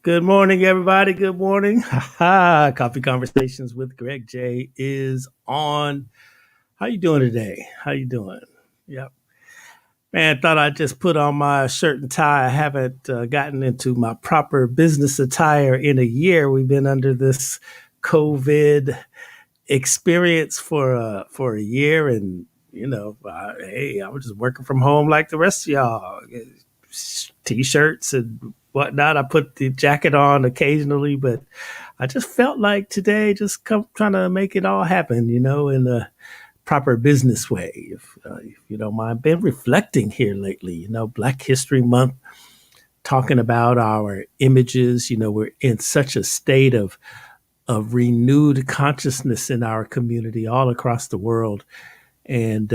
Good morning, everybody. Good morning. Coffee Conversations with Greg J is on. How you doing today? How you doing? Yep. Man, thought I'd just put on my shirt and tie. I haven't gotten into my proper business attire in a year. We've been under this COVID experience for a year, and hey, I was just working from home like the rest of y'all. T-shirts and whatnot. I put the jacket on occasionally, but I just felt like today just trying to make it all happen, in a proper business way. If you don't mind, I've been reflecting here lately, Black History Month, talking about our images. We're in such a state of renewed consciousness in our community all across the world. And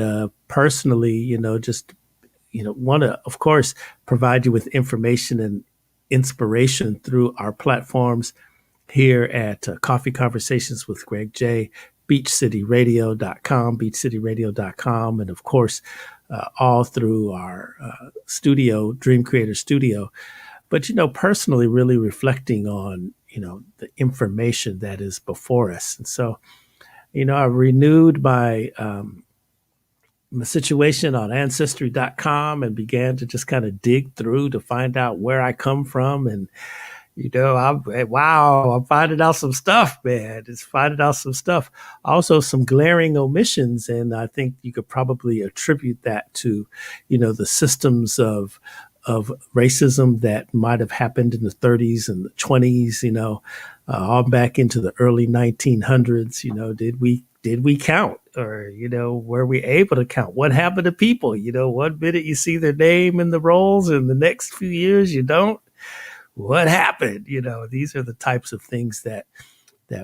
personally, just want to, of course, provide you with information and inspiration through our platforms here at Coffee Conversations with Greg J, beachcityradio.com, and of course, all through our studio, Dream Creator Studio. But, personally, really reflecting on, the information that is before us. And so, I renewed my situation on ancestry.com and began to just kind of dig through to find out where I come from. And, I'm finding out some stuff, man. It's finding out some stuff. Also some glaring omissions. And I think you could probably attribute that to, the systems of racism that might have happened in the 30s and the 20s, all back into the early 1900s. Did we count, or, were we able to count? What happened to people? 1 minute you see their name in the rolls and the next few years you don't. What happened? These are the types of things that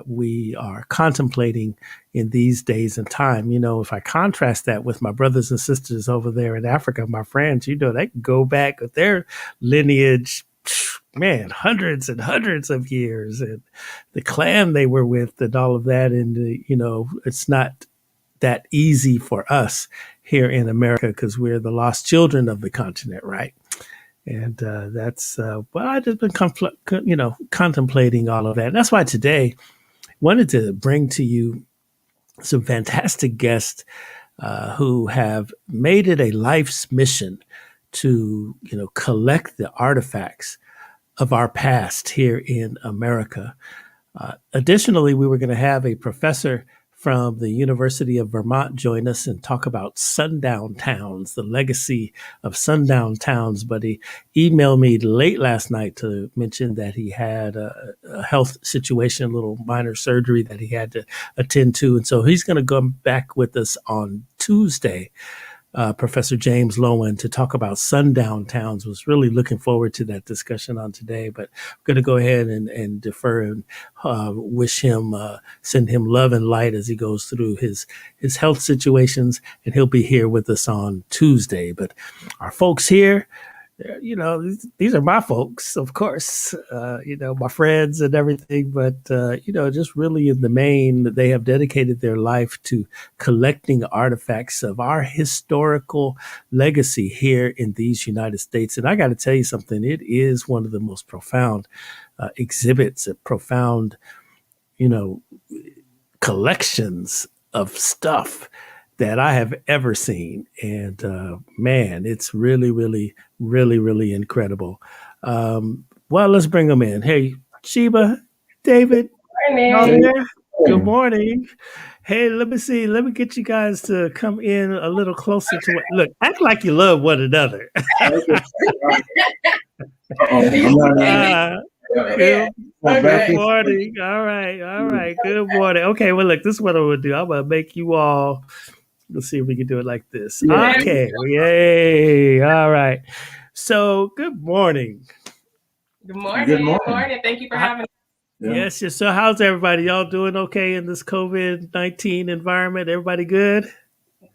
we are contemplating in these days and time. If I contrast that with my brothers and sisters over there in Africa, my friends, they can go back with their lineage, man, hundreds and hundreds of years, and the clan they were with and all of that. And, it's not that easy for us here in America because we're the lost children of the continent, right? And that's, I just been, contemplating all of that. And that's why today I wanted to bring to you some fantastic guests who have made it a life's mission to, collect the artifacts of our past here in America. Additionally, we were going to have a professor from the University of Vermont join us and talk about Sundown Towns, the legacy of Sundown Towns. But he emailed me late last night to mention that he had a health situation, a little minor surgery that he had to attend to. And so he's going to go back with us on Tuesday, Professor James Loewen, to talk about Sundown Towns. Was really looking forward to that discussion on today, but I'm going to go ahead and defer and wish him, send him love and light as he goes through his health situations, and he'll be here with us on Tuesday. But our folks here, these are my folks, of course, my friends and everything. But, just really in the main, they have dedicated their life to collecting artifacts of our historical legacy here in these United States. And I got to tell you something, it is one of the most profound exhibits, profound, collections of stuff that I have ever seen. And man, it's really, really, really, really incredible. Well, let's bring them in. Hey, Sheba, David, Good morning. Good morning. Hey, let me see. Let me get you guys to come in a little closer to what. Look, act like you love one another. I'm not. uh, good, good morning. All right. Good morning. Okay, well, look, this is what I'm gonna do. I'm gonna make you all. Let's see if we can do it like this. Yeah. Okay. Yay. All right. So, good morning. Good morning. Good morning. Thank you for having us. Yeah. Yes. So, how's everybody? Y'all doing okay in this COVID-19 environment? Everybody good?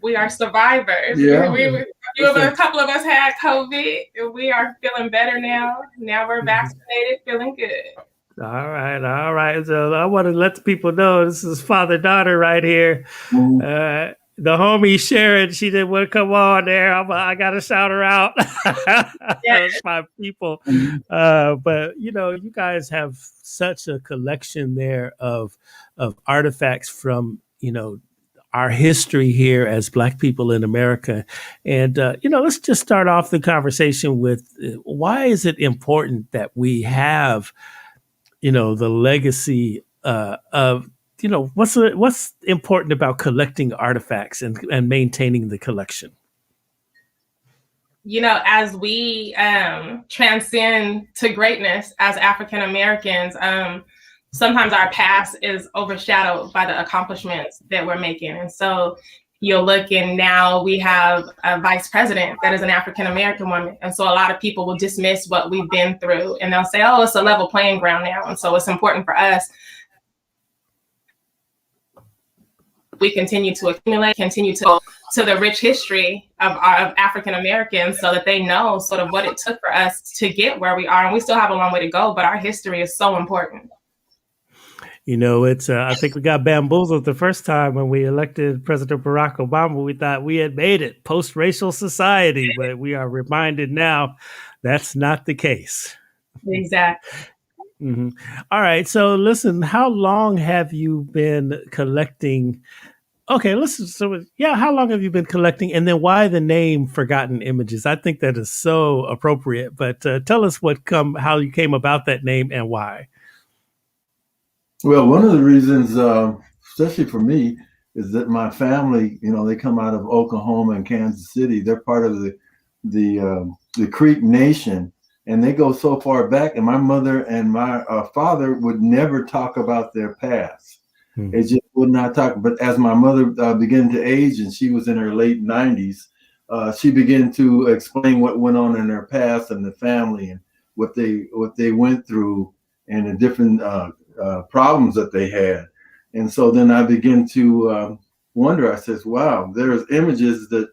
We are survivors. Yeah. A couple of us had COVID, and we are feeling better now. Now we're vaccinated, feeling good. All right. So I want to let the people know this is father-daughter right here. Mhm. The homie Sharon, she didn't want to come on there. I got to shout her out. That's my people. But you guys have such a collection there of artifacts from our history here as Black people in America. And, let's just start off the conversation with why is it important that we have, the legacy of, what's important about collecting artifacts and maintaining the collection? As we transcend to greatness as African Americans, sometimes our past is overshadowed by the accomplishments that we're making. And so you'll look, and now we have a vice president that is an African American woman. And so a lot of people will dismiss what we've been through, and they'll say, oh, it's a level playing ground now. And so it's important for us. We continue to accumulate, continue to the rich history of African Americans, so that they know sort of what it took for us to get where we are. And we still have a long way to go, but our history is so important. It's I think we got bamboozled the first time when we elected President Barack Obama. We thought we had made it post-racial society, but we are reminded now that's not the case. Exactly. Mm-hmm. All right. So listen, how long have you been collecting? Okay, listen. So how long have you been collecting? And then why the name Forgotten Images? I think that is so appropriate, but tell us how you came about that name and why. Well, one of the reasons, especially for me, is that my family, they come out of Oklahoma and Kansas City. They're part of the Creek Nation, and they go so far back. And my mother and my father would never talk about their past. Mm-hmm. They just would not talk. But as my mother began to age, and she was in her late 90s, she began to explain what went on in her past and the family and what they went through and the different problems that they had. And so then I began to wonder. I says, wow, there's images that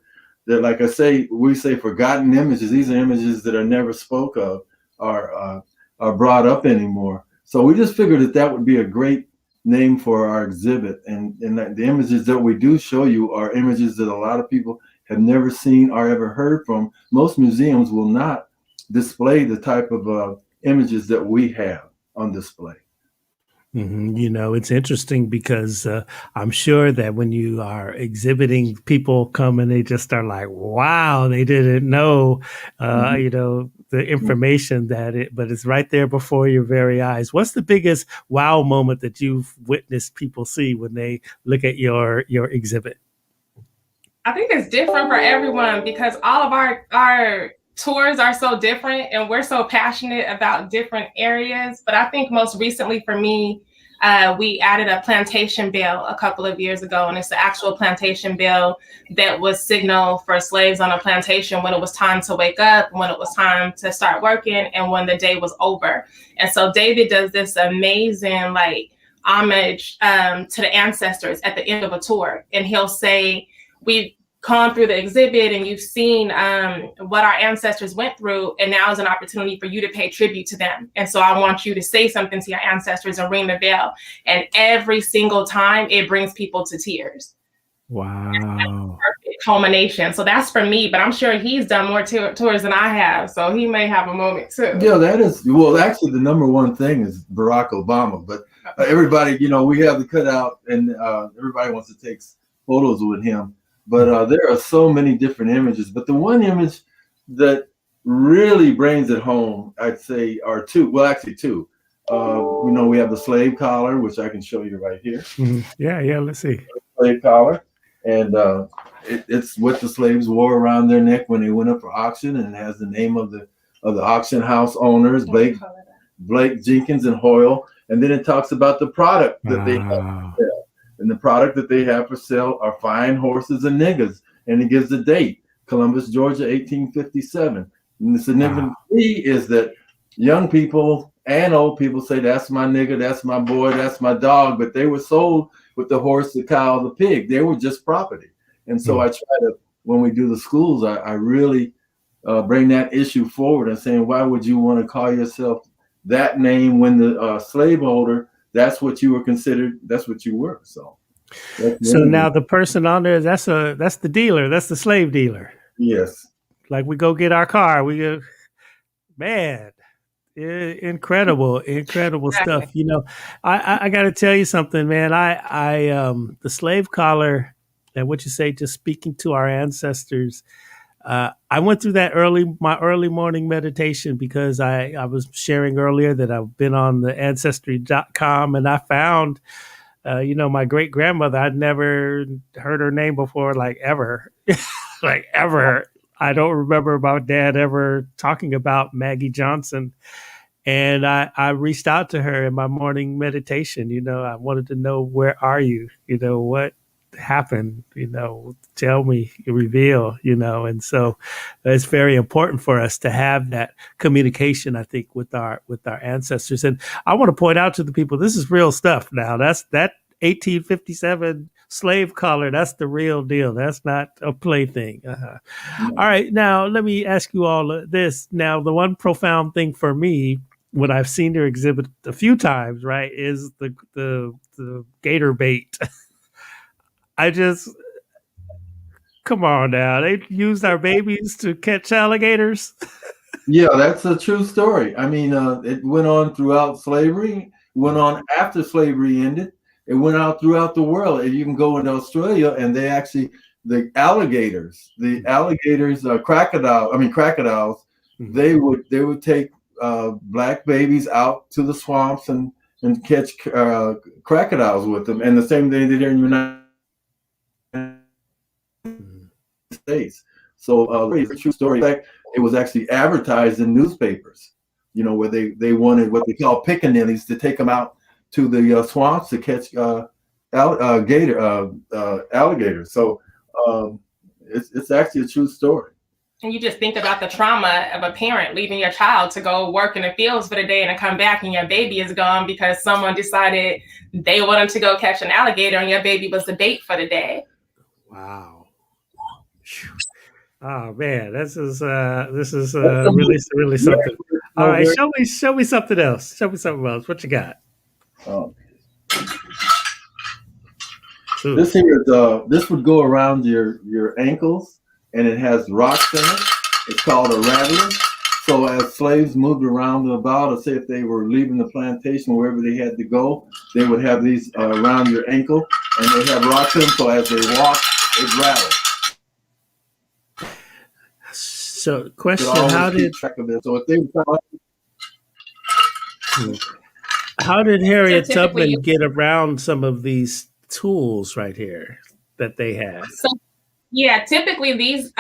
like I say, we say forgotten images. These are images that are never spoke of, are brought up anymore. So we just figured that would be a great name for our exhibit. And the images that we do show you are images that a lot of people have never seen or ever heard from. Most museums will not display the type of images that we have on display. Mm-hmm. It's interesting because I'm sure that when you are exhibiting, people come and they just are like, wow, they didn't know, the information but it's right there before your very eyes. What's the biggest wow moment that you've witnessed people see when they look at your exhibit? I think it's different for everyone because all of our tours are so different and we're so passionate about different areas. But I think most recently for me, we added a plantation bill a couple of years ago, and it's the actual plantation bill that was signal for slaves on a plantation when it was time to wake up, when it was time to start working, and when the day was over. And so David does this amazing homage to the ancestors at the end of a tour, and he'll say, we've gone through the exhibit and you've seen what our ancestors went through, and now is an opportunity for you to pay tribute to them. And so I want you to say something to your ancestors and ring the bell. And every single time it brings people to tears. Wow. Perfect culmination. So that's for me, but I'm sure he's done more tours than I have. So he may have a moment too. Yeah, that is, well, actually the number one thing is Barack Obama, but everybody, we have the cutout and everybody wants to take photos with him. But there are so many different images. But the one image that really brings it home, I'd say, are two. Well, actually two. We have the slave collar, which I can show you right here. Mm-hmm. Yeah, let's see. slave collar, and it's what the slaves wore around their neck when they went up for auction, and it has the name of the auction house owners, Blake, Jenkins, and Hoyle. And then it talks about the product that they have for sale. And the product that they have for sale are fine horses and niggas. And it gives the date, Columbus, Georgia, 1857. And the significant key is that young people and old people say, that's my nigga, that's my boy, that's my dog. But they were sold with the horse, the cow, the pig. They were just property. And so I try to, when we do the schools, I really bring that issue forward and saying, why would you want to call yourself that name when the slaveholder, that's what you were considered, that's what you were. So now the person on there, that's the dealer, that's the slave dealer. Yes. Like we go get our car, we go, man, incredible stuff. You know, I got to tell you something, man. I the slave collar and what you say, just speaking to our ancestors. I went through that my early morning meditation because I was sharing earlier that I've been on the ancestry.com and I found, my great grandmother. I'd never heard her name before, like ever, like ever. I don't remember my dad ever talking about Maggie Johnson. And I reached out to her in my morning meditation. I wanted to know, where are you? What happened? Tell me, reveal, and so it's very important for us to have that communication, I think, with our ancestors. And I want to point out to the people, this is real stuff now. That 1857 slave collar, that's the real deal. That's not a plaything. All right, now let me ask you all this. Now, the one profound thing for me, what I've seen her exhibit a few times, right, is the gator bait. Come on now. They used our babies to catch alligators. Yeah, that's a true story. I mean, it went on throughout slavery, went on after slavery ended. It went out throughout the world. And you can go in Australia and the alligators, crocodiles, they would take black babies out to the swamps and catch crocodiles with them. And the same thing they did in the United States. So it's a true story. In fact, it was actually advertised in newspapers, where they wanted what they call pickaninnies to take them out to the swamps to catch alligators. So it's actually a true story. And you just think about the trauma of a parent leaving your child to go work in the fields for the day and to come back and your baby is gone because someone decided they wanted to go catch an alligator and your baby was the bait for the day. Wow. Oh man, this is really something. All right, show me something else. Show me something else. What you got? This here is this would go around your ankles, and it has rocks in it. It's called a rattler. So as slaves moved around about, or say if they were leaving the plantation wherever they had to go, they would have these around your ankle, and they have rocks in them. So as they walk, it rattles. So, question: How did Harriet Tubman get around some of these tools right here that they had? So, yeah, typically these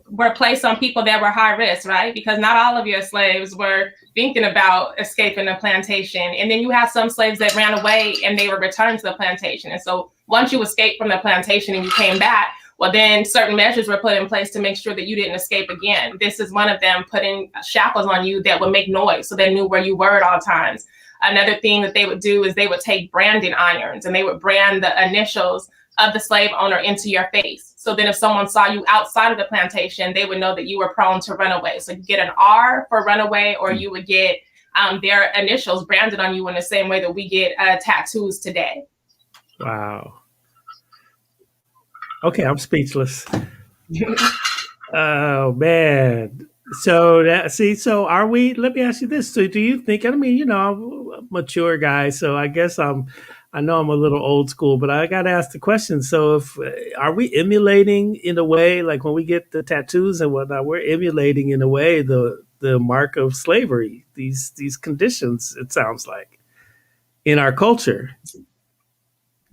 were placed on people that were high risk, right? Because not all of your slaves were thinking about escaping the plantation. And then you have some slaves that ran away and they were returned to the plantation. And so once you escaped from the plantation and you came back, well, then certain measures were put in place to make sure that you didn't escape again. This is one of them, putting shackles on you that would make noise so they knew where you were at all times. Another thing that they would do is they would take branding irons and they would brand the initials of the slave owner into your face. So then if someone saw you outside of the plantation, they would know that you were prone to runaway. So you get an R for runaway, or you would get their initials branded on you in the same way that we get tattoos today. Wow. Okay, I'm speechless. Oh man. So are we, let me ask you this. So do you think, I'm a mature guy, so I guess I know I'm a little old school, but I got to ask the question. So are we emulating in a way, like when we get the tattoos and whatnot, we're emulating in a way the mark of slavery, these conditions, it sounds like, in our culture?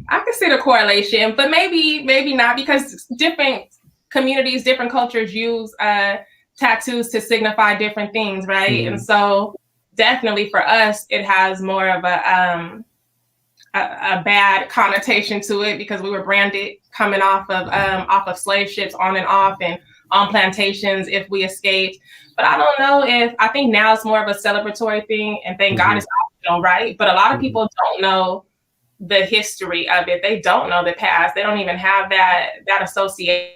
I can see the correlation, but maybe not, because different communities, different cultures use tattoos to signify different things, right? Mm-hmm. And so definitely for us, it has more of a bad connotation to it, because we were branded coming off of slave ships on and off and on plantations if we escaped. But I don't know I think now it's more of a celebratory thing, and thank God it's optional, right? But a lot of people don't know the history of it. They don't know the past. They don't even have that association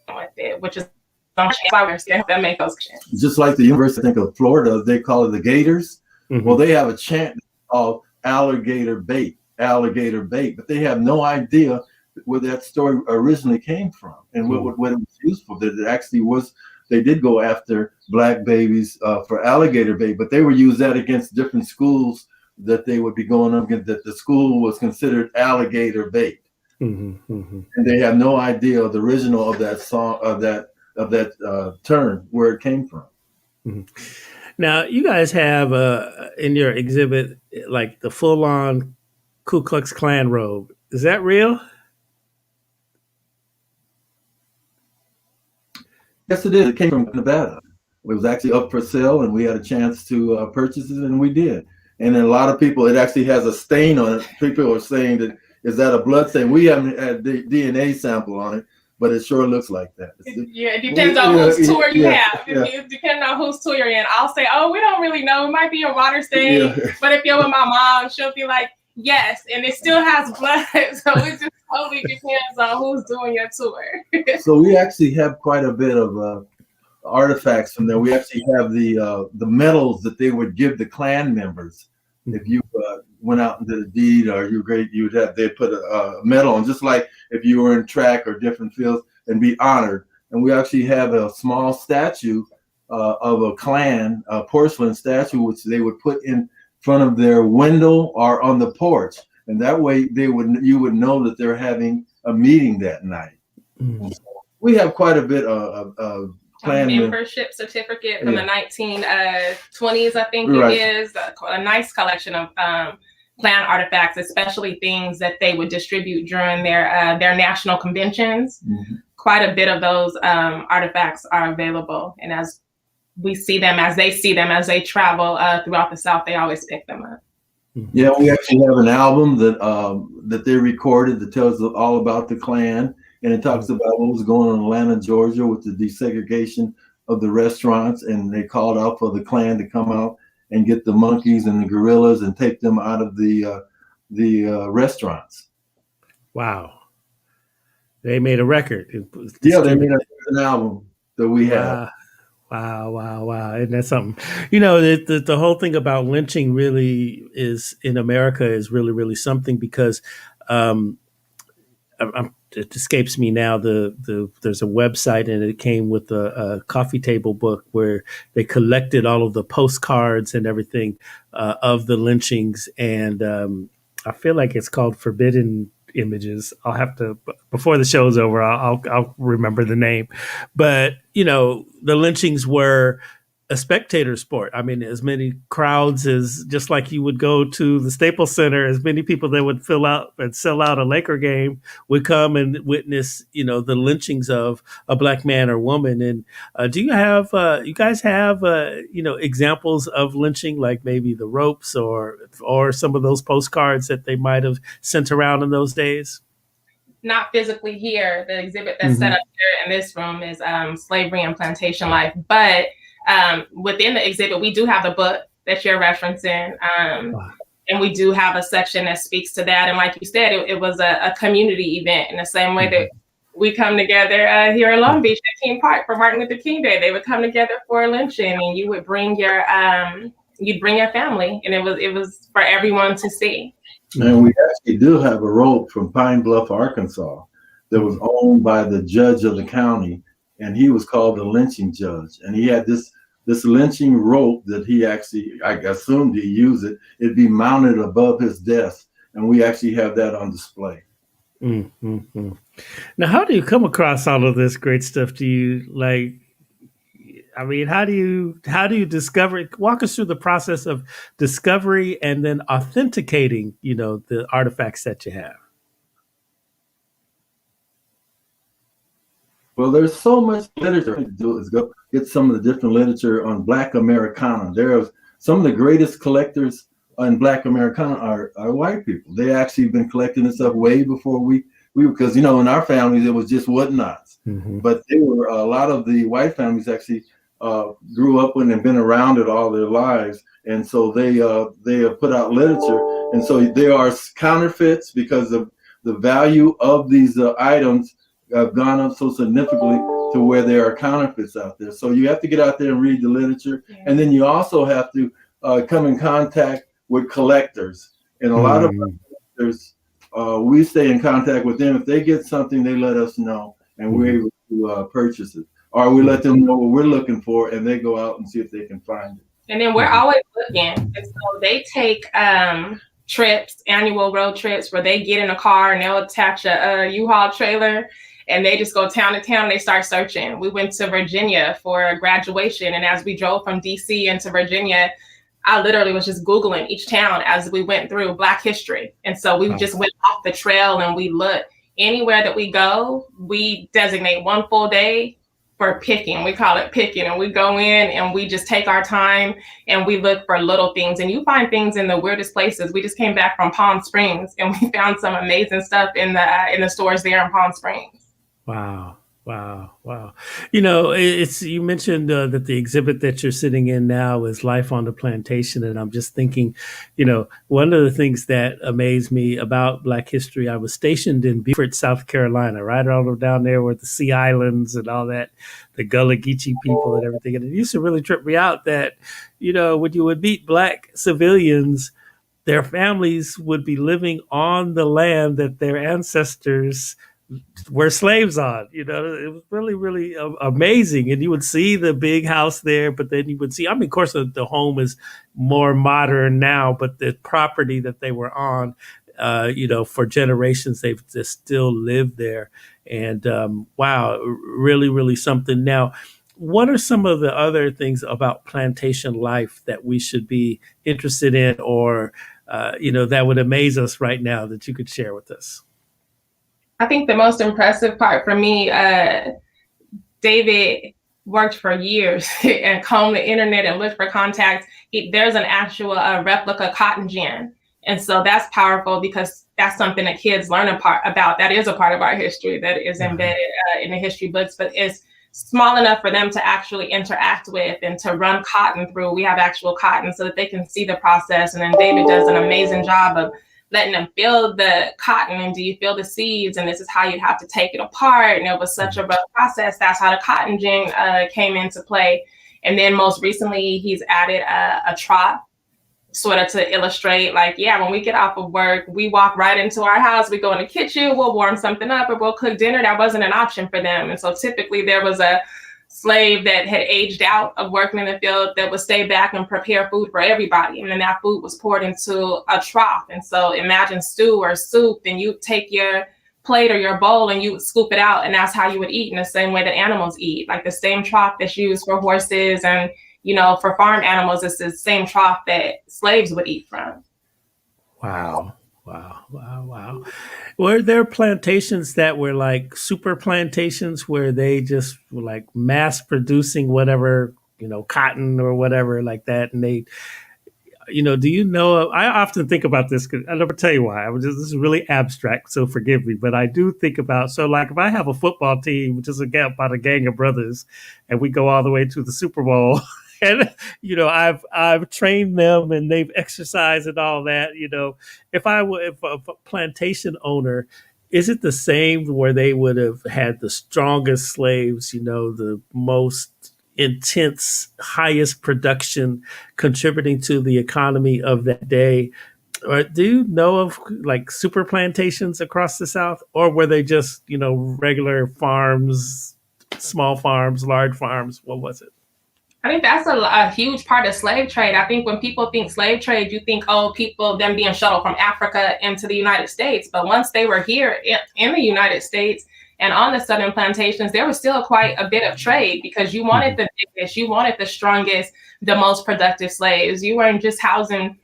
with it, which is why we're scared to make those connections. Just like the University, I think, of Florida, they call it the Gators. Mm-hmm. Well, they have a chant called alligator bait, but they have no idea where that story originally came from and what it was used for. That it actually was, they did go after Black babies for alligator bait, but they would use that against different schools that they would be going up against, that the school was considered alligator bait. Mm-hmm, mm-hmm. And they have no idea the original of that song, of that term, where it came from. Mm-hmm. Now, you guys have in your exhibit like the full-on Ku Klux Klan robe. Is that real? Yes, it is. It came from Nevada. It was actually up for sale, and we had a chance to purchase it, and we did. And then a lot of people, it actually has a stain on it. People are saying that, is that a blood stain? We haven't had the DNA sample on it, but it sure looks like that. It depends on whose tour you have. It depends on whose tour you're in. I'll say, oh, we don't really know. It might be a water stain. Yeah. But if you're with my mom, she'll be like, yes, and it still has blood. So it just totally depends on who's doing your tour. So we actually have quite a bit of artifacts from there. We actually have the medals that they would give the Klan members. If you went out and did a deed or you're great, they'd put a medal on, just like if you were in track or different fields, and be honored. And we actually have a small statue of a Klan, a porcelain statue, which they would put in front of their window or on the porch, and that way you would know that they're having a meeting that night. Mm-hmm. So we have quite a bit of Klan membership certificate from the 1920s, I think it is. A nice collection of Klan artifacts, especially things that they would distribute during their national conventions. Mm-hmm. Quite a bit of those artifacts are available, and as we see them, as they see them, as they travel throughout the South, they always pick them up. Yeah, we actually have an album that they recorded that tells all about the Klan. And it talks about what was going on in Atlanta, Georgia, with the desegregation of the restaurants. And they called out for the Klan to come out and get the monkeys and the gorillas and take them out of the restaurants. Wow. They made a record. Yeah, they made an album that we have. Wow. Isn't that something? You know, the whole thing about lynching really is, in America, is really, really something, because it escapes me now. There's a website, and it came with a coffee table book where they collected all of the postcards and everything of the lynchings, and I feel like it's called Forbidden Images. I'll have to, before the show's over, I'll remember the name. But you know, the lynchings were a spectator sport. I mean, as many crowds as, just like you would go to the Staples Center, as many people that would fill out and sell out a Laker game would come and witness, you know, the lynchings of a Black man or woman. And do you guys have, you know, examples of lynching, like maybe the ropes or some of those postcards that they might have sent around in those days? Not physically here. The exhibit that's set up here in this room is Slavery and Plantation Life. But within the exhibit, we do have the book that you're referencing. And we do have a section that speaks to that. And like you said, it was a community event, in the same way that we come together here in Long Beach at King Park for Martin Luther King Day. They would come together for a lynching, and you would bring your family, and it was for everyone to see. And we actually do have a rope from Pine Bluff, Arkansas, that was owned by the judge of the county, and he was called the lynching judge. And he had this lynching rope that he actually, I assumed he used it. It'd be mounted above his desk, and we actually have that on display. Now, how do you come across all of this great stuff? Do you I mean, how do you discover? Walk us through the process of discovery and then authenticating, the artifacts that you have. Well, there's so much literature to do is go get some of the different literature on Black Americana. There are some of the greatest collectors on Black Americana are white people. They actually been collecting this stuff way before we because in our families it was just whatnots. Mm-hmm. But they were a lot of the white families actually grew up with and been around it all their lives, and so they have put out literature, and so there are counterfeits because of the value of these items have gone up so significantly to where there are counterfeits out there. So you have to get out there and read the literature. Yeah. And then you also have to come in contact with collectors. And a lot of collectors, we stay in contact with them. If they get something, they let us know, and we're able to purchase it. Or we let them know what we're looking for, and they go out and see if they can find it. And then we're always looking. And so they take trips, annual road trips, where they get in a car and they'll attach a U-Haul trailer, and they just go town to town and they start searching. We went to Virginia for graduation, and as we drove from DC into Virginia, I literally was just Googling each town as we went through Black history. And so we just went off the trail and we looked. Anywhere that we go, we designate one full day for picking. We call it picking, and we go in and we just take our time and we look for little things, and you find things in the weirdest places. We just came back from Palm Springs and we found some amazing stuff in the stores there in Palm Springs. Wow. You mentioned that the exhibit that you're sitting in now is Life on the Plantation. And I'm just thinking, one of the things that amazed me about Black history, I was stationed in Beaufort, South Carolina, right all down there with the Sea Islands and all that, the Gullah Geechee people and everything. And it used to really trip me out that, when you would meet Black civilians, their families would be living on the land that their ancestors were slaves on. It was really, really amazing. And you would see the big house there, but then you would see, of course, the home is more modern now, but the property that they were on, for generations, they've just still lived there. And wow, really, really something. Now, what are some of the other things about plantation life that we should be interested in, or, that would amaze us right now that you could share with us? I think the most impressive part for me, David worked for years and combed the internet and looked for contacts. There's an actual replica cotton gin. And so that's powerful because that's something that kids learn about. That is a part of our history that is embedded in the history books, but it's small enough for them to actually interact with and to run cotton through. We have actual cotton so that they can see the process. And then David does an amazing job of letting them feel the cotton, and do you feel the seeds? And this is how you'd have to take it apart. And it was such a rough process. That's how the cotton gin came into play. And then most recently, he's added a trough, sort of to illustrate, when we get off of work, we walk right into our house, we go in the kitchen, we'll warm something up, or we'll cook dinner. That wasn't an option for them. And so typically there was a slave that had aged out of working in the field that would stay back and prepare food for everybody. And then that food was poured into a trough. And so imagine stew or soup, and you take your plate or your bowl and you would scoop it out. And that's how you would eat, in the same way that animals eat. Like the same trough that's used for horses and, for farm animals, it's the same trough that slaves would eat from. Wow. Were there plantations that were like super plantations where they just were like mass producing whatever, cotton or whatever like that? And they, I often think about this because I'll never tell you why. This is really abstract, so forgive me. But I do think about, if I have a football team, which is about a gang of brothers, and we go all the way to the Super Bowl, and, I've trained them and they've exercised and all that, if a plantation owner, is it the same where they would have had the strongest slaves, the most intense, highest production contributing to the economy of that day? Or do you know of super plantations across the South, or were they just, regular farms, small farms, large farms? What was it? I think that's a huge part of slave trade. I think when people think slave trade, you think, them being shuttled from Africa into the United States. But once they were here in the United States And on the southern plantations, there was still quite a bit of trade because you wanted the biggest, you wanted the strongest, the most productive slaves. You weren't just housing,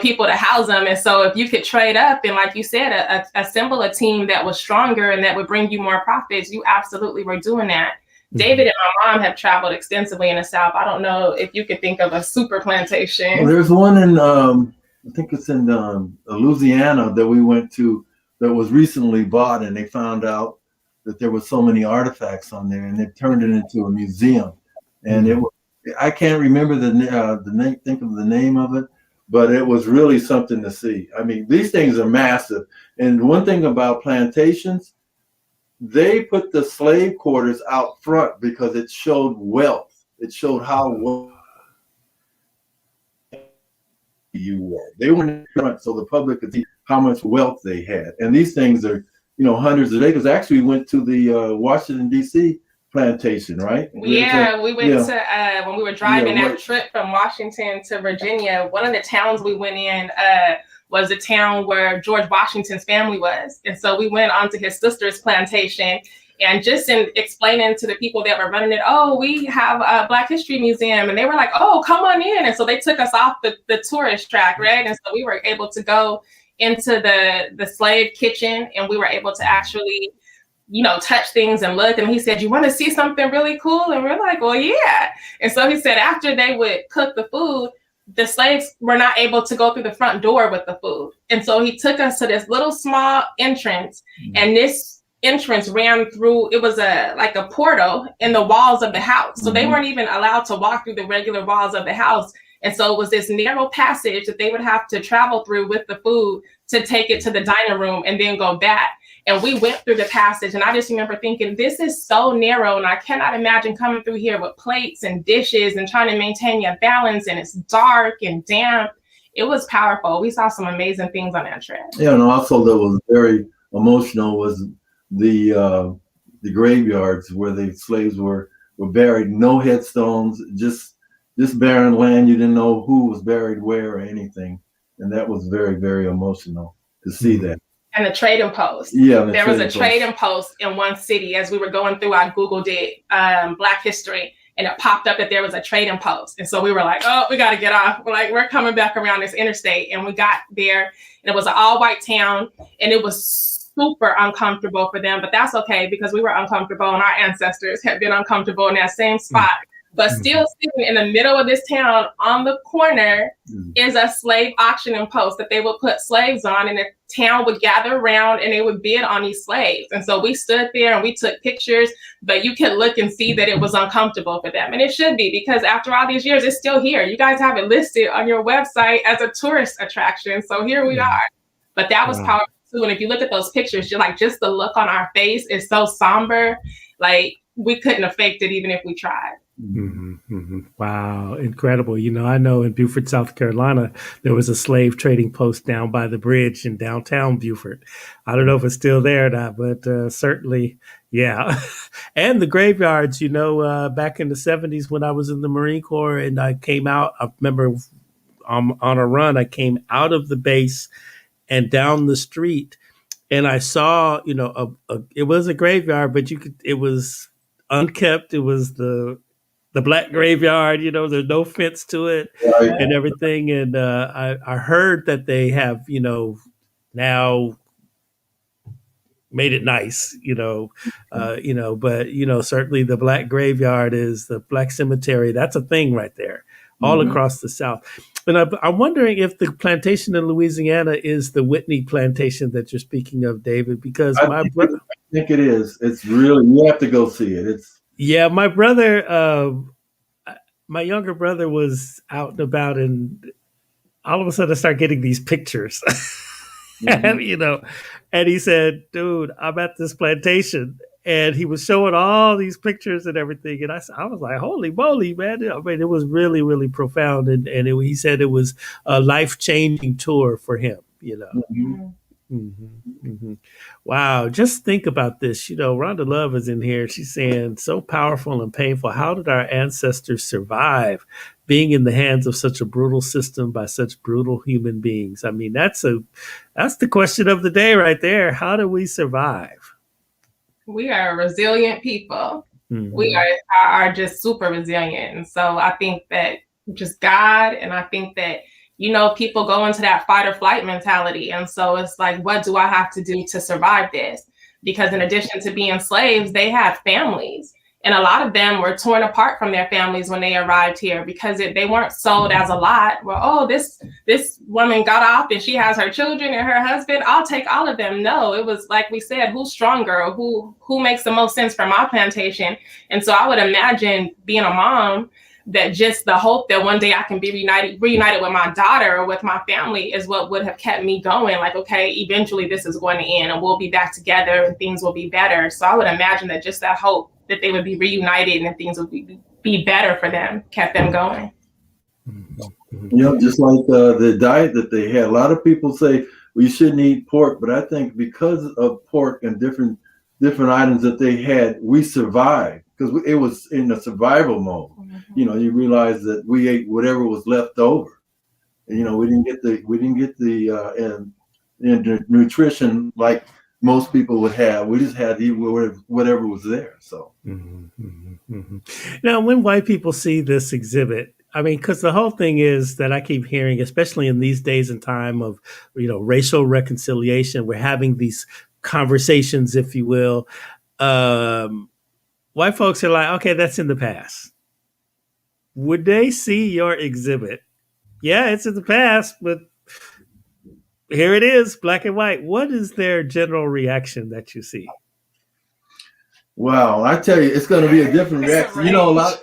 people to house them. And so if you could trade up and, like you said, assemble a team that was stronger and that would bring you more profits, you absolutely were doing that. David and my mom have traveled extensively in the South. I don't know if you could think of a super plantation. Well, there's one in, I think it's in Louisiana that we went to that was recently bought, and they found out that there were so many artifacts on there, and they turned it into a museum. And I can't remember the name, think of the name of it, but it was really something to see. I mean, these things are massive. And one thing about plantations, they put the slave quarters out front because it showed wealth. It showed how wealthy you were. They were in front so the public could see how much wealth they had. And these things are, hundreds of acres. Actually, we went to the Washington, D.C. plantation, right? Yeah, we went to, when we were driving that trip from Washington to Virginia, one of the towns we went in was the town where George Washington's family was. And so we went on to his sister's plantation, and just in explaining to the people that were running it, oh, we have a Black History Museum. And they were like, oh, come on in. And so they took us off the tourist track, right? And so we were able to go into the slave kitchen, and we were able to actually, touch things and look. And he said, you want to see something really cool? And we're like, well, yeah. And so he said, after they would cook the food, the slaves were not able to go through the front door with the food. And so he took us to this little small entrance, and this entrance ran through, it was like a portal in the walls of the house. So they weren't even allowed to walk through the regular walls of the house. And so it was this narrow passage that they would have to travel through with the food to take it to the dining room and then go back. And we went through the passage, and I just remember thinking, this is so narrow, and I cannot imagine coming through here with plates and dishes and trying to maintain your balance, and it's dark and damp. It was powerful. We saw some amazing things on that trip. Yeah, and also that was very emotional was the graveyards where the slaves were buried. No headstones, just barren land. You didn't know who was buried where or anything, and that was very, very emotional to see that. And the trading post. Yeah, there was a trading post in one city as we were going through. I Googled it, Black History, and it popped up that there was a trading post. And so we were like, oh, we got to get off. We're coming back around this interstate. And we got there, and it was an all-white town, and it was super uncomfortable for them. But that's okay, because we were uncomfortable, and our ancestors had been uncomfortable in that same spot. But still sitting in the middle of this town on the corner is a slave auctioning post that they would put slaves on, and the town would gather around and they would bid on these slaves. And so we stood there and we took pictures, but you could look and see that it was uncomfortable for them. And it should be, because after all these years, it's still here. You guys have it listed on your website as a tourist attraction. So here we are. But that was powerful too. And if you look at those pictures, you're like, just the look on our face is so somber. Like, we couldn't have faked it even if we tried. Wow, incredible. I know in Beaufort, South Carolina, there was a slave trading post down by the bridge in downtown Beaufort. I don't know if it's still there or not, but certainly, yeah. And the graveyards, back in the 70s when I was in the Marine Corps and I came out, I remember on a run, I came out of the base and down the street, and I saw, it was a graveyard, but it was unkept. It was the Black graveyard, there's no fence to it and everything. And I heard that they have, now made it nice, but, certainly the Black graveyard is the Black cemetery. That's a thing right there all across the South. And I'm wondering if the plantation in Louisiana is the Whitney plantation that you're speaking of, David, because I think it is. It's really, you have to go see it. Yeah, my brother, my younger brother was out and about, and all of a sudden I start getting these pictures, and he said, dude, I'm at this plantation, and he was showing all these pictures and everything. And I was like, holy moly, man. I mean, it was really, really profound. And he said it was a life-changing tour for him, Wow. Just think about this. Rhonda Love is in here. She's saying, so powerful and painful. How did our ancestors survive being in the hands of such a brutal system by such brutal human beings? I mean, that's the question of the day right there. How do we survive? We are resilient people. Mm-hmm. We are just super resilient. And so I think that just God, and I think that, people go into that fight or flight mentality. And so it's like, what do I have to do to survive this? Because in addition to being slaves, they had families. And a lot of them were torn apart from their families when they arrived here because they weren't sold as a lot. Well, oh, this woman got off and she has her children and her husband. I'll take all of them. No, it was like we said, who's stronger, or who makes the most sense for my plantation. And so I would imagine being a mom, that just the hope that one day I can be reunited with my daughter or with my family is what would have kept me going. Like, okay, eventually this is going to end and we'll be back together and things will be better. So I would imagine that just that hope that they would be reunited and things would be better for them kept them going. Just like the diet that they had. A lot of people say, well, you shouldn't eat pork, but I think because of pork and different items that they had, we survived because it was in a survival mode. You realize that we ate whatever was left over. And, we didn't get the nutrition like most people would have. We just had to eat whatever was there. So now, when white people see this exhibit, I mean, because the whole thing is that I keep hearing, especially in these days and time of racial reconciliation, we're having these conversations, if you will. White folks are like, okay, that's in the past. Would they see your exhibit? Yeah, it's in the past, but here it is, black and white. What is their general reaction that you see? Wow, I tell you, it's going to be a different reaction. A lot.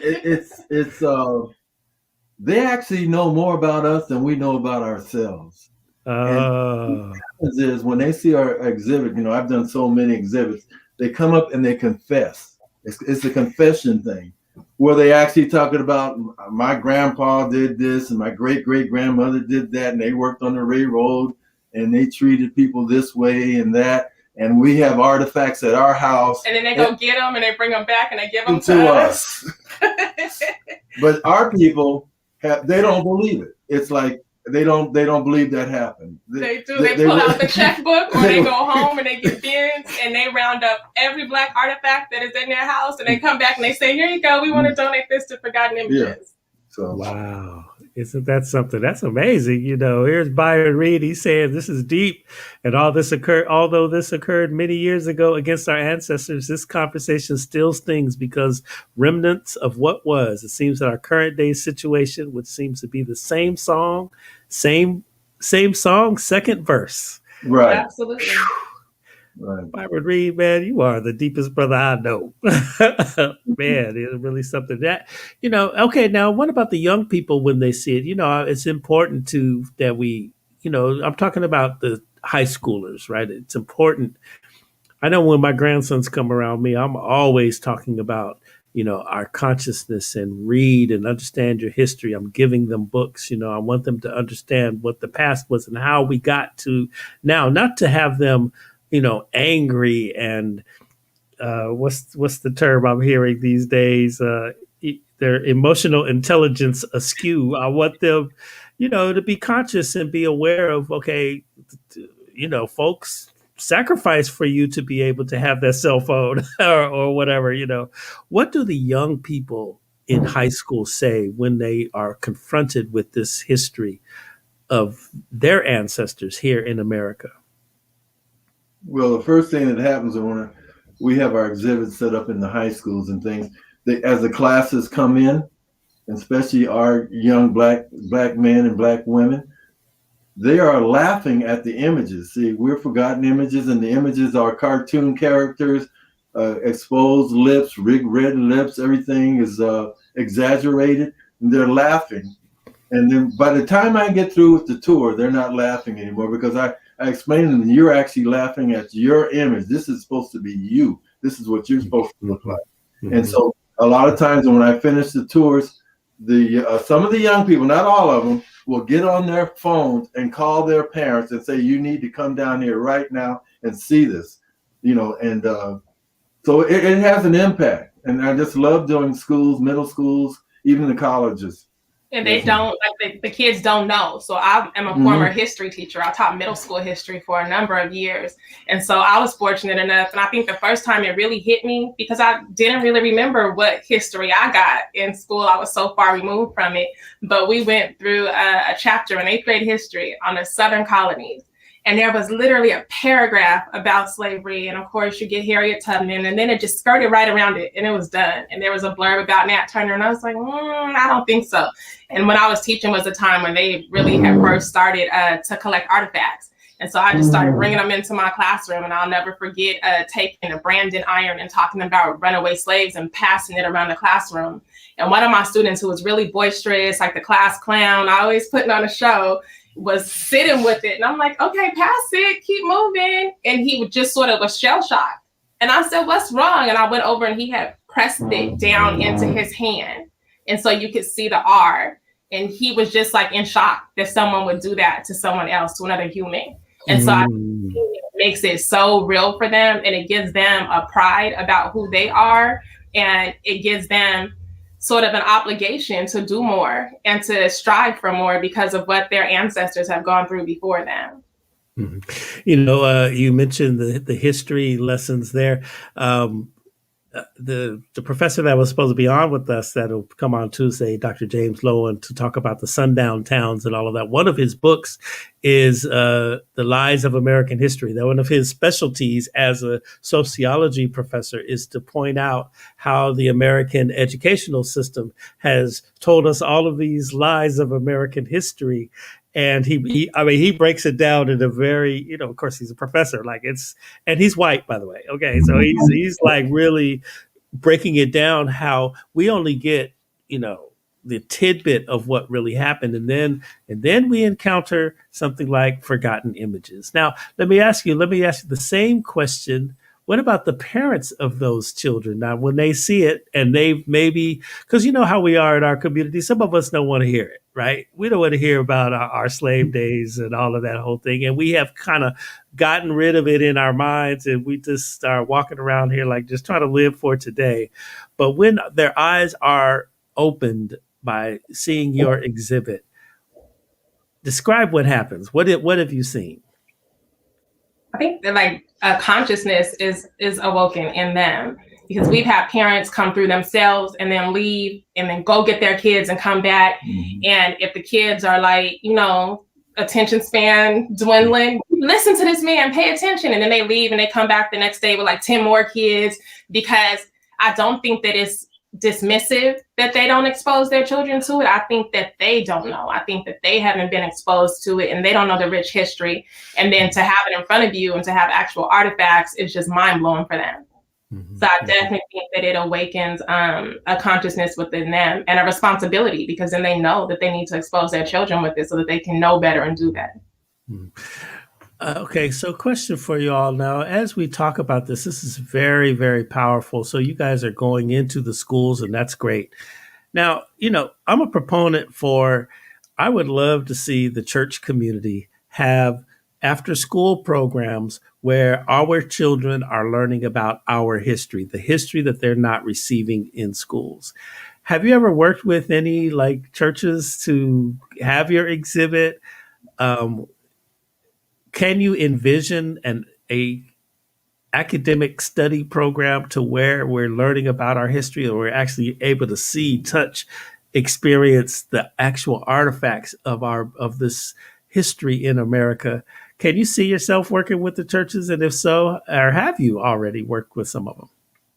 They actually know more about us than we know about ourselves. And what happens is when they see our exhibit, I've done so many exhibits, they come up and they confess. It's a confession thing where they actually talking about my grandpa did this and my great-great-grandmother did that, and they worked on the railroad and they treated people this way and that. And we have artifacts at our house. And then they go get them and they bring them back and they give them to us. But our people, they don't believe it. It's like they don't believe that happened. They do. They pull out the checkbook or they go home and they get bins and they round up every black artifact that is in their house and they come back and they say, here you go. We want to donate this to Forgotten Images. Yeah. So wow. Isn't that something? That's amazing. Here's Byron Reed. He's saying this is deep. And although this occurred many years ago against our ancestors, this conversation still stings because remnants of what was. It seems that our current day situation, which seems to be the same song, same song, second verse. Right. Absolutely. Right. Byron Reed, man, you are the deepest brother I know. Man, it's really something that, okay, now what about the young people when they see it? It's important that we, I'm talking about the high schoolers, right? It's important. I know when my grandsons come around me, I'm always talking about, our consciousness and read and understand your history. I'm giving them books, I want them to understand what the past was and how we got to now, not to have them angry and what's the term I'm hearing these days? Their emotional intelligence askew. I want them, to be conscious and be aware of, okay, folks sacrifice for you to be able to have that cell phone or whatever, What do the young people in high school say when they are confronted with this history of their ancestors here in America? Well, the first thing that happens when we have our exhibits set up in the high schools and things, as the classes come in, especially our young black men and black women, they are laughing at the images. See, we're Forgotten Images, and the images are cartoon characters, exposed lips, red lips, everything is exaggerated, and they're laughing. And then by the time I get through with the tour, they're not laughing anymore because I explained to them, you're actually laughing at your image. This is supposed to be you. This is what you're supposed to look like. Mm-hmm. And so a lot of times when I finish the tours, some of the young people, not all of them, will get on their phones and call their parents and say, you need to come down here right now and see this, and so it has an impact. And I just love doing schools, middle schools, even the colleges. And they don't, like the kids don't know. So I am a former history teacher. I taught middle school history for a number of years. And so I was fortunate enough. And I think the first time it really hit me, because I didn't really remember what history I got in school. I was so far removed from it. But we went through a chapter in 8th grade history on the Southern colonies. And there was literally a paragraph about slavery. And of course, you get Harriet Tubman, and then it just skirted right around it and it was done. And there was a blurb about Nat Turner. And I was like, I don't think so. And when I was teaching was a time when they really had first started to collect artifacts. And so I just started bringing them into my classroom. And I'll never forget taking a Brandon iron and talking about runaway slaves and passing it around the classroom. And one of my students who was really boisterous, like the class clown, always putting on a show, was sitting with it. And I'm like, okay, pass it, keep moving. And he just sort of was shell shocked. And I said, what's wrong? And I went over and he had pressed it down into his hand. And so you could see the R. And he was just like in shock that someone would do that to someone else, to another human. And so I think it makes it so real for them. And it gives them a pride about who they are. And it gives them sort of an obligation to do more and to strive for more because of what their ancestors have gone through before them. You mentioned the history lessons there. The professor that was supposed to be on with us that'll come on Tuesday, Dr. James Loewen, to talk about the Sundown Towns and all of that. One of his books is The Lies of American History. That one of his specialties as a sociology professor is to point out how the American educational system has told us all of these lies of American history. And he breaks it down in a very, of course he's a professor, and he's white, by the way. Okay. So he's like really breaking it down how we only get, the tidbit of what really happened. And then we encounter something like forgotten images. Now, let me ask you the same question. What about the parents of those children? Now, when they see it and they maybe, because you know how we are in our community, some of us don't want to hear it, right? We don't want to hear about our slave days and all of that whole thing. And we have kind of gotten rid of it in our minds and we just start walking around here like just trying to live for today. But when their eyes are opened by seeing your exhibit, describe what happens. What have you seen? I think that a consciousness is awoken in them, because we've had parents come through themselves and then leave and then go get their kids and come back. And if the kids are attention span dwindling, listen to this man, pay attention. And then they leave and they come back the next day with 10 more kids, because I don't think that it's dismissive that they don't expose their children to it. I think that they don't know. I think that they haven't been exposed to it and they don't know the rich history. And then to have it in front of you and to have actual artifacts is just mind blowing for them. So I definitely think that it awakens a consciousness within them and a responsibility, because then they know that they need to expose their children with it so that they can know better and do that. Okay, so question for you all now. As we talk about this is very, very powerful. So you guys are going into the schools and that's great. Now, I'm a proponent I would love to see the church community have after school programs where our children are learning about our history, the history that they're not receiving in schools. Have you ever worked with any churches to have your exhibit? Can you envision a academic study program to where we're learning about our history, or we're actually able to see, touch, experience the actual artifacts of this history in America? Can you see yourself working with the churches? And if so, or have you already worked with some of them?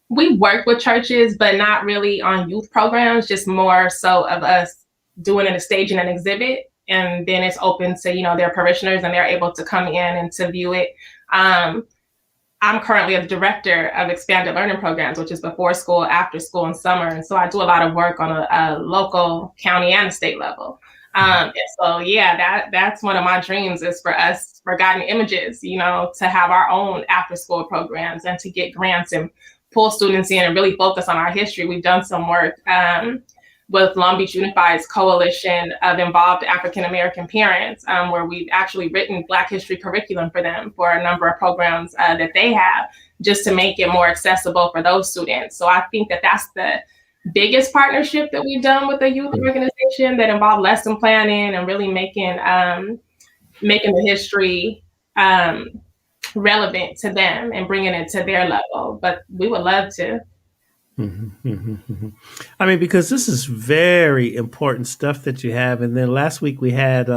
We work with churches, but not really on youth programs, just more so of us doing a staging an exhibit. And then it's open to, their parishioners, and they're able to come in and to view it. I'm currently a director of expanded learning programs, which is before school, after school, and summer. And so I do a lot of work on a local, county, and state level. And so, that's one of my dreams, is for us, Forgotten Images, to have our own after school programs and to get grants and pull students in and really focus on our history. We've done some work with Long Beach Unified's coalition of involved African-American parents, where we've actually written Black history curriculum for them for a number of programs that they have, just to make it more accessible for those students. So I think that that's biggest partnership that we've done with a youth organization that involved lesson planning and really making the history relevant to them and bringing it to their level. But we would love to. I mean, because this is very important stuff that you have. And then last week we had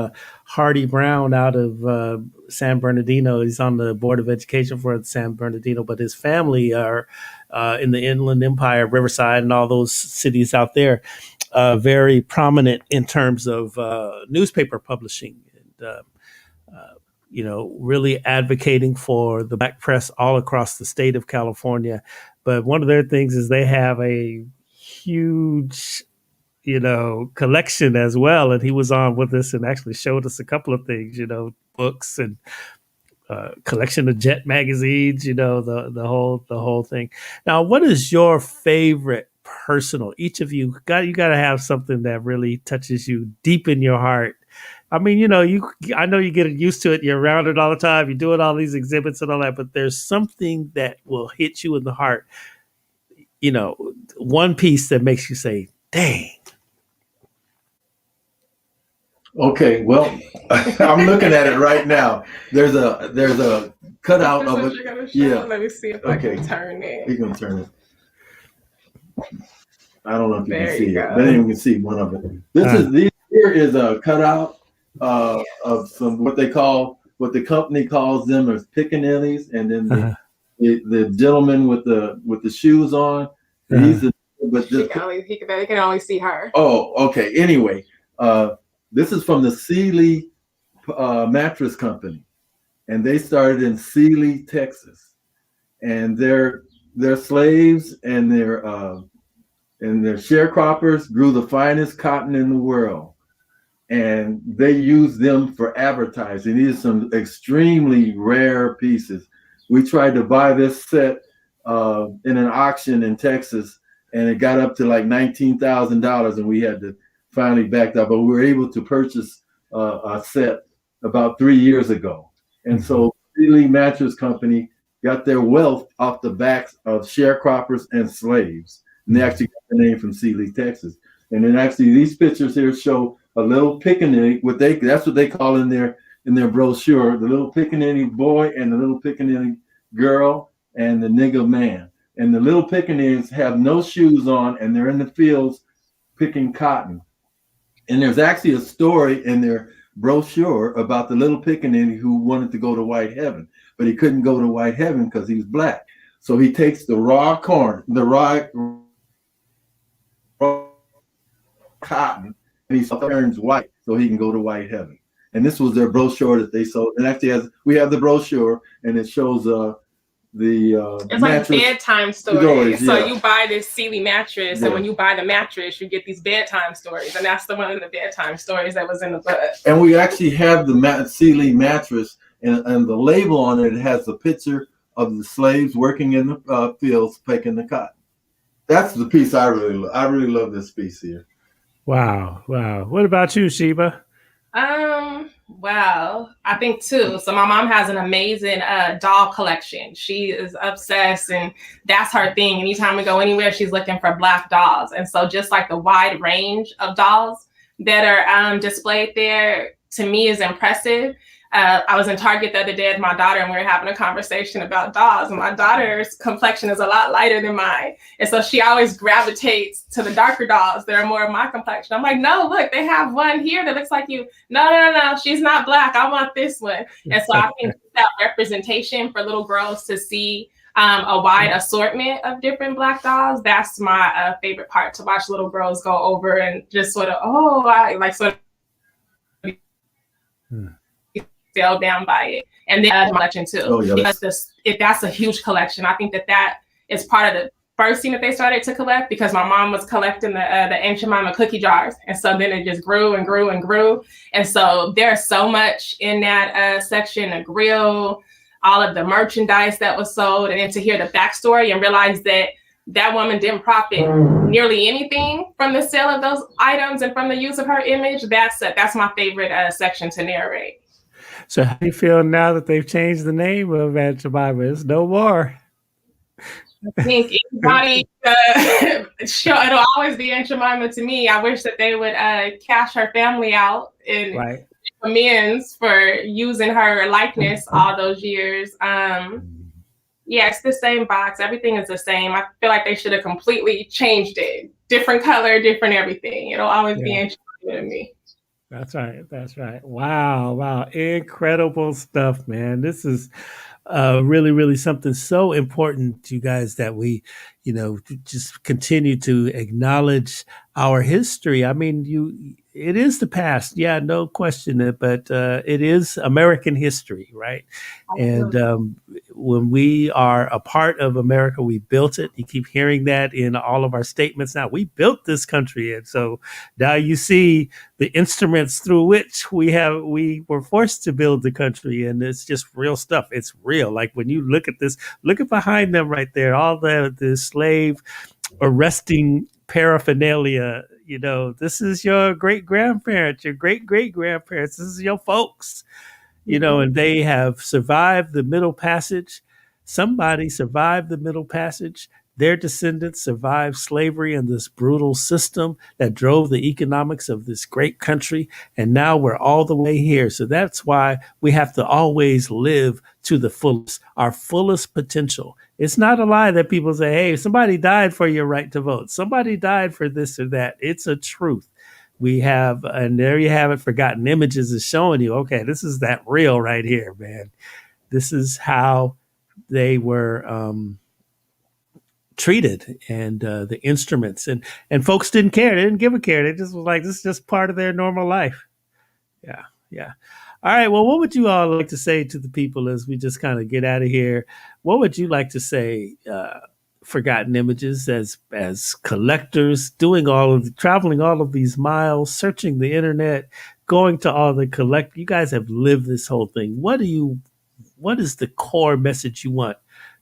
Hardy Brown out of San Bernardino. He's on the Board of Education for San Bernardino, but his family are in the Inland Empire, Riverside, and all those cities out there, very prominent in terms of newspaper publishing and really advocating for the Black press all across the state of California. But one of their things is they have a huge, collection as well. And he was on with us and actually showed us a couple of things, books and collection of Jet magazines, the whole thing. Now, what is your favorite personal? Each of you got to have something that really touches you deep in your heart. I mean, I know you get used to it. You're around it all the time. You're doing all these exhibits and all that, but there's something that will hit you in the heart. One piece that makes you say, dang. Okay, well, I'm looking at it right now. There's a cutout of it. Yeah. Let me see if I can turn it. You can turn it. I don't know if you can see it. Then you can see one of it. Here is a cutout of some what the company calls them as pickaninnies, and then the gentleman with the shoes on. He can only see her. Oh, okay. Anyway, this is from the Sealy Mattress Company, and they started in Sealy, Texas, and their slaves and their sharecroppers grew the finest cotton in the world. And they use them for advertising. These are some extremely rare pieces. We tried to buy this set in an auction in Texas, and it got up to like $19,000, and we had to finally back up. But we were able to purchase a set about 3 years ago. And so Sealy Mattress Company got their wealth off the backs of sharecroppers and slaves. And they actually got the name from Sealy, Texas. And then actually these pictures here show a little pickaninny, that's what they call in their brochure, the little pickaninny boy and the little pickaninny girl and the nigger man. And the little pickaninnies have no shoes on, and they're in the fields picking cotton. And there's actually a story in their brochure about the little pickaninny who wanted to go to white heaven, but he couldn't go to white heaven because he was black. So he takes the raw corn, the raw cotton, and he turns white so he can go to white heaven. And this was their brochure that they sold. And actually, we have the brochure, and it shows it's like bedtime stories. So you buy this Sealy mattress, and when you buy the mattress, you get these bedtime stories, and that's the one of the bedtime stories that was in the book. And we actually have the Sealy mattress, and the label on it has a picture of the slaves working in the fields picking the cotton. That's the piece I really love. I really love this piece here. Wow. What about you, Sheba? Well, I think too. So my mom has an amazing doll collection. She is obsessed, and that's her thing. Anytime we go anywhere, she's looking for Black dolls. And so just like the wide range of dolls that are displayed there, to me, is impressive. I was in Target the other day with my daughter, and we were having a conversation about dolls, and my daughter's complexion is a lot lighter than mine. And so she always gravitates to the darker dolls that are more of my complexion. I'm like, no, look, they have one here that looks like you. No, she's not Black. I want this one. And so I think that representation for little girls to see a wide assortment of different Black dolls, that's my favorite part, to watch little girls go over and just sort of, fell down by it. And then collection too. Because if that's a huge collection, I think that is part of the first thing that they started to collect, because my mom was collecting the Aunt Jemima cookie jars. And so then it just grew and grew and grew. And so there's so much in that section, a grill, all of the merchandise that was sold, and then to hear the backstory and realize that woman didn't profit nearly anything from the sale of those items and from the use of her image. That's my favorite section to narrate. So how do you feel now that they've changed the name of Aunt Jemima? It's no more. I think anybody, it'll always be Aunt Jemima to me. I wish that they would cash her family out and Right. amends for using her likeness all those years. Yeah, it's the same box. Everything is the same. I feel like they should have completely changed it. Different color, different everything. It'll always be Aunt Jemima to me. That's right. That's right. Wow. Wow. Incredible stuff, man. This is really, really something so important, you guys, that we, just continue to acknowledge our history. I mean, it is the past. Yeah, no question. But it is American history, right? And when we are a part of America, we built it. You keep hearing that in all of our statements now. We built this country. And so now you see the instruments through which we were forced to build the country. And it's just real stuff. It's real. Like when you look at this, look at behind them right there, all the slave arresting paraphernalia. This is your great grandparents, your great great grandparents. This is your folks. And they have survived the Middle Passage. Somebody survived the Middle Passage. Their descendants survived slavery and this brutal system that drove the economics of this great country. And now we're all the way here. So that's why we have to always live to the fullest, our fullest potential. It's not a lie that people say, hey, somebody died for your right to vote. Somebody died for this or that. It's a truth. We have, and there you have it, Forgotten Images is showing you, okay, this is that real right here, man. This is how they were treated, and the instruments, and folks didn't care. They didn't give a care. They just was like, this is just part of their normal life. Yeah, yeah. All right, well, what would you all like to say to the people as we just kind of get out of here? What would you like to say, Forgotten Images, as collectors, traveling all of these miles, searching the internet, going to all the you guys have lived this whole thing. What is the core message you want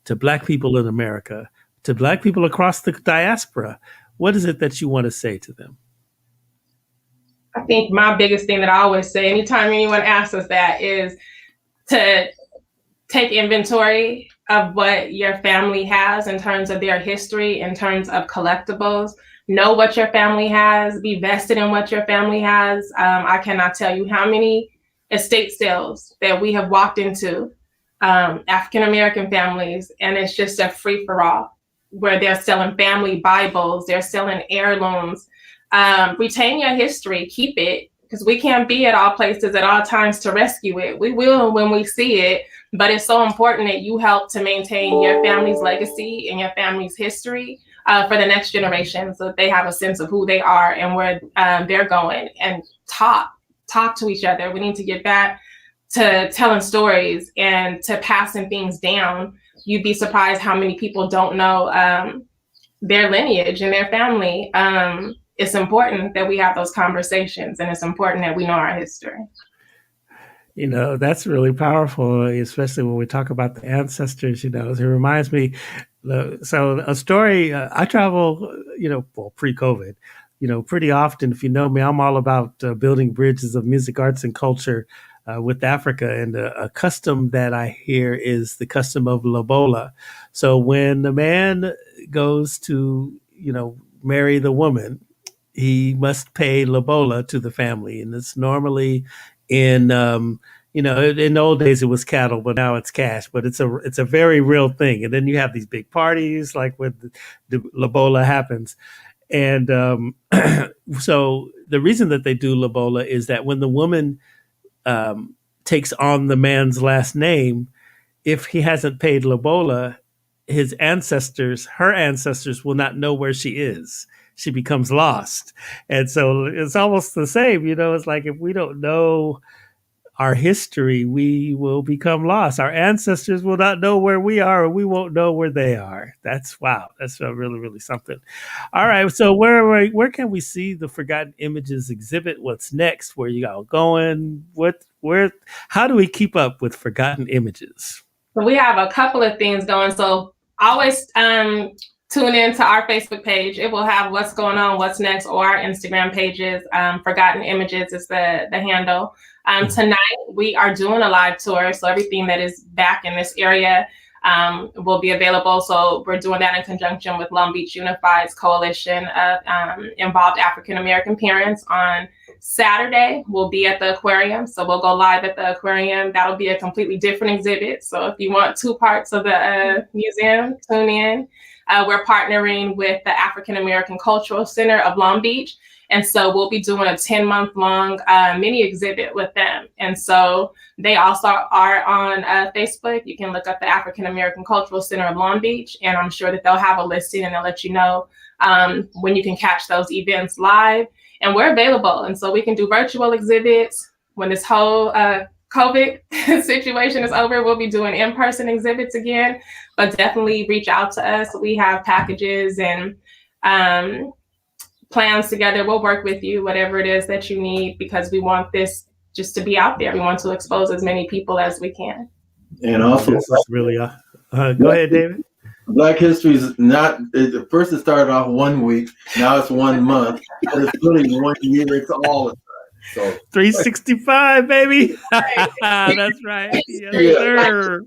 to Black people in America, to Black people across the diaspora? What is it that you want to say to them? I think my biggest thing that I always say anytime anyone asks us that is to take inventory of what your family has in terms of their history, in terms of collectibles. Know what your family has, be vested in what your family has. I cannot tell you how many estate sales that we have walked into, African-American families, and it's just a free-for-all where they're selling family Bibles, they're selling heirlooms. Retain your history, keep it, because we can't be at all places at all times to rescue it. We will when we see it, but it's so important that you help to maintain your family's legacy and your family's history for the next generation, so that they have a sense of who they are and where they're going, and talk to each other. We need to get back to telling stories and to passing things down. You'd be surprised how many people don't know their lineage and their family. It's important that we have those conversations, and it's important that we know our history. That's really powerful, especially when we talk about the ancestors. It reminds me. So a story, I travel, pre-COVID, pretty often. If you know me, I'm all about building bridges of music, arts, and culture with Africa. And a custom that I hear is the custom of lobola. So when the man goes to, marry the woman, he must pay lobola to the family. And it's normally in in the old days it was cattle, but now it's cash. But it's a very real thing. And then you have these big parties like when the lobola happens. And so the reason that they do lobola is that when the woman takes on the man's last name, if he hasn't paid lobola, her ancestors will not know where she is. She becomes lost. And so it's almost the same, it's like if we don't know our history, we will become lost. Our ancestors will not know where we are, and we won't know where they are. That's really, really something. All right. So where can we see the Forgotten Images exhibit? What's next? Where you all going? How do we keep up with Forgotten Images? So we have a couple of things going. So always tune in to our Facebook page. It will have what's going on, what's next, or our Instagram pages. Forgotten Images is the handle. Tonight we are doing a live tour. So everything that is back in this area will be available. So we're doing that in conjunction with Long Beach Unified's coalition of involved African American parents. On Saturday, we'll be at the aquarium. So we'll go live at the aquarium. That'll be a completely different exhibit. So if you want two parts of the museum, tune in. We're partnering with the African American Cultural Center of Long Beach. And so we'll be doing a 10-month-long mini exhibit with them. And so they also are on Facebook. You can look up the African American Cultural Center of Long Beach, and I'm sure that they'll have a listing and they'll let you know when you can catch those events live. And we're available. And so we can do virtual exhibits. When this whole COVID situation is over, we'll be doing in-person exhibits again, but definitely reach out to us. We have packages and plans together. We'll work with you, whatever it is that you need, because we want this just to be out there. We want to expose as many people as we can. And also, this is really go ahead, David. Black History is not, at first it started off 1 week, now it's 1 month, but it's really 1 year, it's all the time. So 365, baby. That's right. Yes, sir.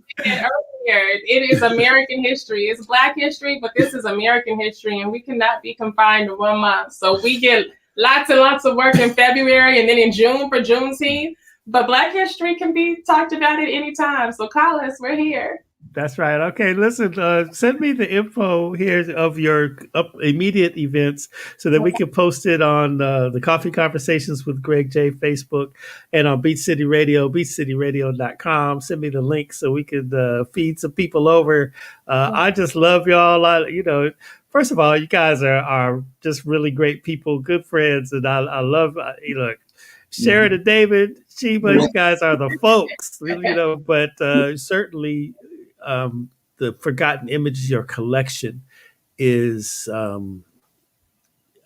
It is American history. It's Black history, but this is American history, and we cannot be confined to 1 month. So we get lots and lots of work in February and then in June for Juneteenth. But Black history can be talked about at any time. So call us. We're here. That's right. Okay, listen, send me the info here of your immediate events so that we can post it on the Coffee Conversations with Greg J Facebook and on Beach City Radio, beachcityradio.com. Send me the link so we could feed some people over. I just love y'all. First of all, you guys are just really great people, good friends, and I love, Sharon and David, Sheba, you guys are the folks, but certainly the Forgotten Images, your collection is,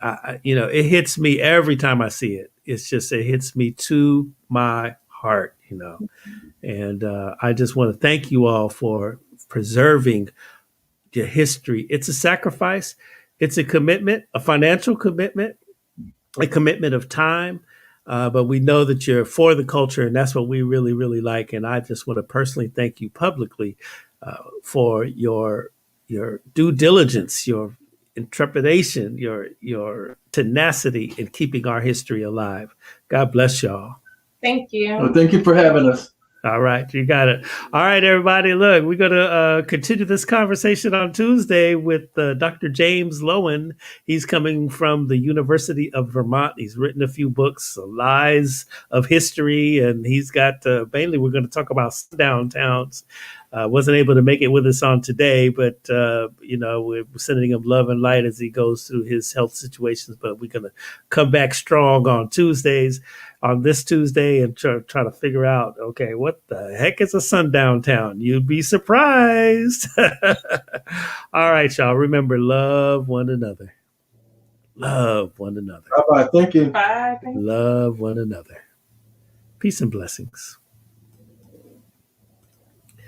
it hits me every time I see it. It hits me to my heart, and I just want to thank you all for preserving the history. It's a sacrifice. It's a commitment, a financial commitment, a commitment of time. But we know that you're for the culture, and that's what we really, really like. And I just want to personally thank you publicly for your due diligence, your intrepidation, your tenacity in keeping our history alive. God bless y'all. Thank you. Well, thank you for having us. All right, you got it. All right, everybody, look, we're going to continue this conversation on Tuesday with Dr. James Loewen. He's coming from the University of Vermont. He's written a few books, Lies of History, and he's got, mainly we're going to talk about Sundown Towns. Wasn't able to make it with us on today, but, we're sending him love and light as he goes through his health situations, but we're going to come back strong on this Tuesday and try to figure out, okay, what the heck is a sundown town? You'd be surprised. All right, y'all. Remember, love one another. Love one another. Bye-bye. Thank you. Bye. Love one another. Peace and blessings.